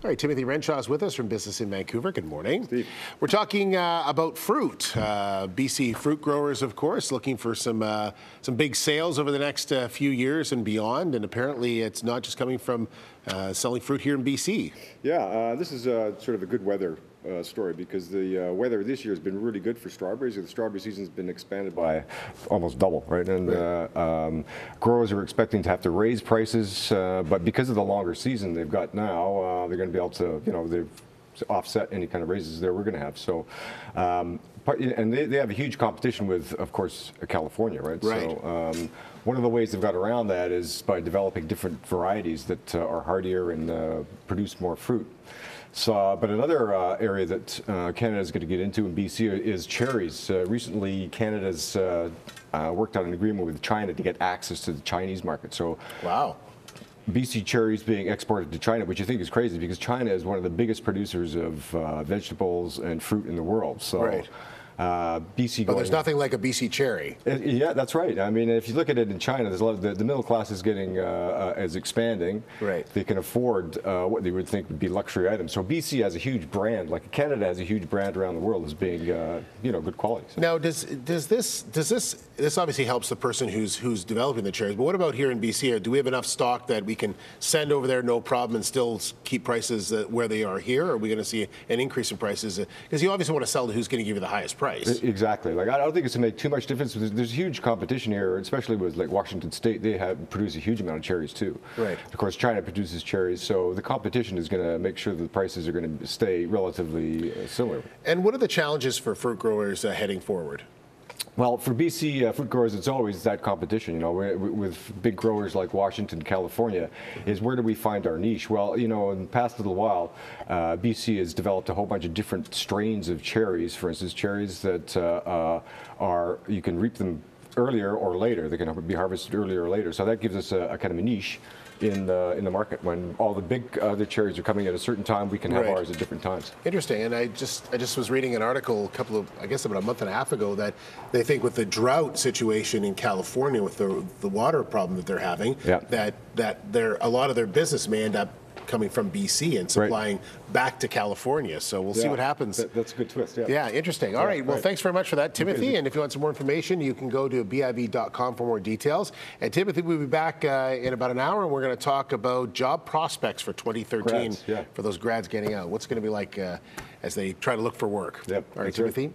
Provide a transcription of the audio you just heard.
All right, Timothy Renshaw is with us from Business in Vancouver. Good morning. Steve. We're talking about fruit. BC fruit growers, of course, looking for some big sales over the next few years and beyond. And apparently, it's not just coming from selling fruit here in BC. Yeah, this is sort of a good weather story because the weather this year has been really good for strawberries. The strawberry season's been expanded by almost double, right? And growers are expecting to have to raise prices, but because of the longer season they've got now, they're going to be able to, they've offset any kind of raises that we're going to have. So, and they have a huge competition with, of course, California, right? Right. So, one of the ways they've got around that is by developing different varieties that are hardier and produce more fruit. So, but another area that Canada is going to get into in BC is cherries. Recently, Canada's worked on an agreement with China to get access to the Chinese market. So, wow. BC cherries being exported to China, which I think is crazy because China is one of the biggest producers of vegetables and fruit in the world. So, right. BC. But there's nothing like a BC cherry. Yeah, that's right. I mean, if you look at it in China, there's a lot of the middle class is getting is expanding. Right. They can afford what they would think would be luxury items. So BC has a huge brand, like Canada has a huge brand around the world as being good quality. So. Now, does this obviously helps the person who's developing the cherries? But what about here in BC? Do we have enough stock that we can send over there no problem and still keep prices where they are here? Or are we going to see an increase in prices? Because you obviously want to sell to who's going to give you the highest price. Exactly. Like I don't think it's going to make too much difference. There's huge competition here, especially with like Washington State. They produce a huge amount of cherries too. Right. Of course, China produces cherries, so the competition is going to make sure that the prices are going to stay relatively similar. And what are the challenges for fruit growers heading forward? Well, for BC fruit growers, it's always that competition, with big growers like Washington, California, is where do we find our niche? Well, in the past little while, BC has developed a whole bunch of different strains of cherries. For instance, cherries that you can reap them earlier or later. They can be harvested earlier or later. So that gives us a kind of a niche in the market. When all the big other cherries are coming at a certain time, we can have ours at different times. Interesting. And I just was reading an article about a month and a half ago that they think with the drought situation in California with the water problem that they're having, that a lot of their business may end up coming from BC and supplying back to California. So we'll see what happens. That's a good twist. Yeah. Yeah, interesting. All right. Well, thanks very much for that, Timothy. And if you want some more information, you can go to BIV.com for more details. And Timothy, we'll be back in about an hour, and we're going to talk about job prospects for 2013 for those grads getting out. What's it going to be like as they try to look for work? Yep. All right, Timothy.